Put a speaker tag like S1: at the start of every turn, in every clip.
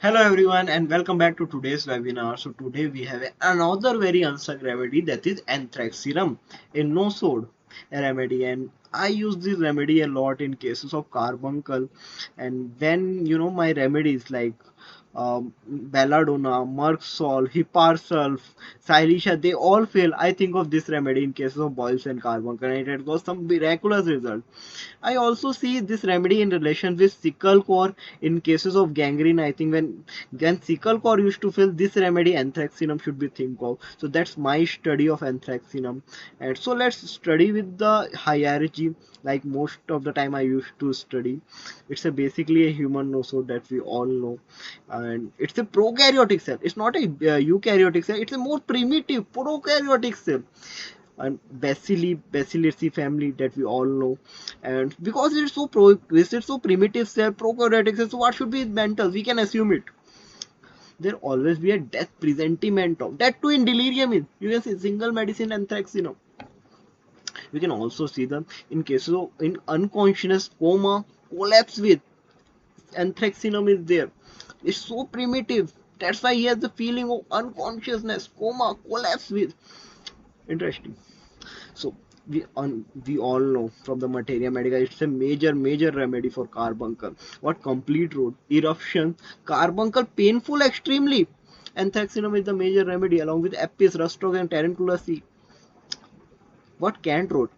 S1: Hello everyone and welcome back to today's webinar. So today we have another very unsung remedy, that is ANTHRACINUM, a no-sode remedy, and I use this remedy a lot in cases of carbuncle. And when my remedies like belladonna, Mercsol, Hiparsulf, Silesia, they all fail, I think of this remedy in cases of boils and carbuncle, and it got some miraculous result. I also see this remedy in relation with sickle core in cases of gangrene. I think when sickle core used to fail, this remedy ANTHRACINUM should be think of. So that's my study of ANTHRACINUM. And so let's study with the hierarchy. Like most of the time I used to study, it's basically a human nosode that we all know, and it's a prokaryotic cell. It's not a eukaryotic cell. It's a more primitive prokaryotic cell, and Bacilliaceae family that we all know. And because it's so primitive cell, prokaryotic cell, so what should be mental? We can assume it. There always be a death presentiment of that too in delirium. You can see single medicine ANTHRACINUM. We can also see them in cases of in unconscious coma, collapse with ANTHRACINUM is there. It's so primitive. That's why he has the feeling of unconsciousness, coma, collapse with. Interesting. So we all know from the materia medica, it's a major remedy for carbuncle. What complete road, eruption, carbuncle painful extremely. ANTHRACINUM is the major remedy along with Apis, Rustock and Tarantula. What can't road?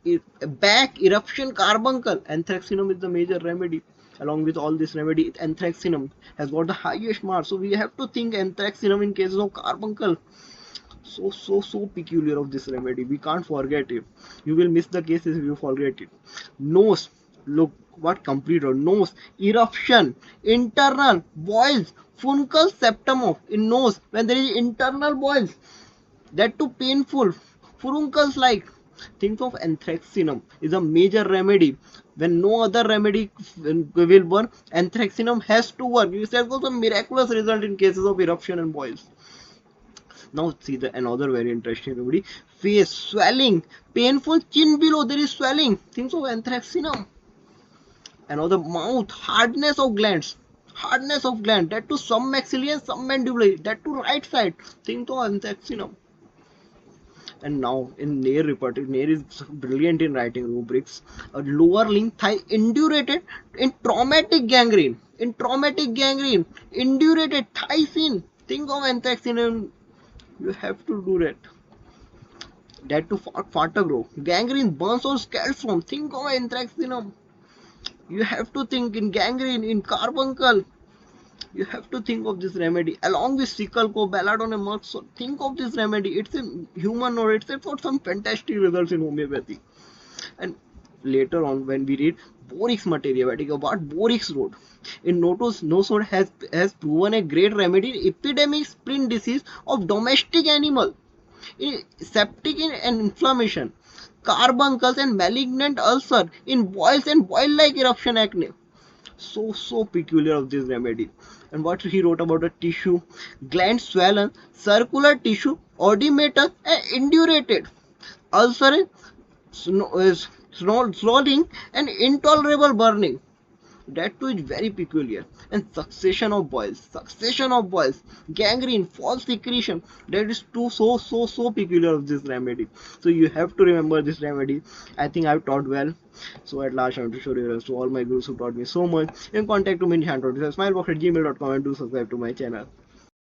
S1: Back, eruption, carbuncle. ANTHRACINUM is the major remedy. Along with all this remedy, ANTHRACINUM has got the highest mark. So we have to think ANTHRACINUM in cases of carbuncle. So peculiar of this remedy. We can't forget it. You will miss the cases if you forget it. Nose. Look what complete road. Nose. Eruption. Internal. Boils. Funcus septum of in nose. When there is internal boils. That too painful. Furuncles like. Think of ANTHRACINUM is a major remedy. When no other remedy will work, ANTHRACINUM has to work. You said also miraculous result in cases of eruption and boils. Now see the another very interesting remedy. Face swelling, painful chin below, there is swelling. Think of ANTHRACINUM. Another mouth, hardness of gland, that to some maxillary and some mandibular, that to right side. Think of ANTHRACINUM. And now in Nair report, Nair is brilliant in writing rubrics. A lower limb thigh indurated in traumatic gangrene. Indurated thigh sin. Think of ANTHRACINUM. You have to do that. That to Fatagro. Gangrene, burns or scalds from. Think of ANTHRACINUM. You have to think in gangrene, in carbuncle. You have to think of this remedy along with sickle co, belladonna, Merck. So think of this remedy. It's a human or it's got some fantastic results in homeopathy. And later on, when we read Borix materia medica, what Borix wrote in Notus Nosod has proven a great remedy in epidemic spleen disease of domestic animal, in septic and inflammation, carbuncles and malignant ulcer, in boils and boil-like eruption acne. So peculiar of this remedy. And what he wrote about a tissue, gland swollen, circular tissue, oedematous and indurated, ulcer, swelling and intolerable burning. That too is very peculiar. And succession of boils, gangrene, false secretion. That is too so peculiar of this remedy. So you have to remember this remedy. I think I've taught well. So at last I want to show you to all my gurus who taught me so much. You can contact me in NISHANT@smilebox@gmail.com and do subscribe to my channel.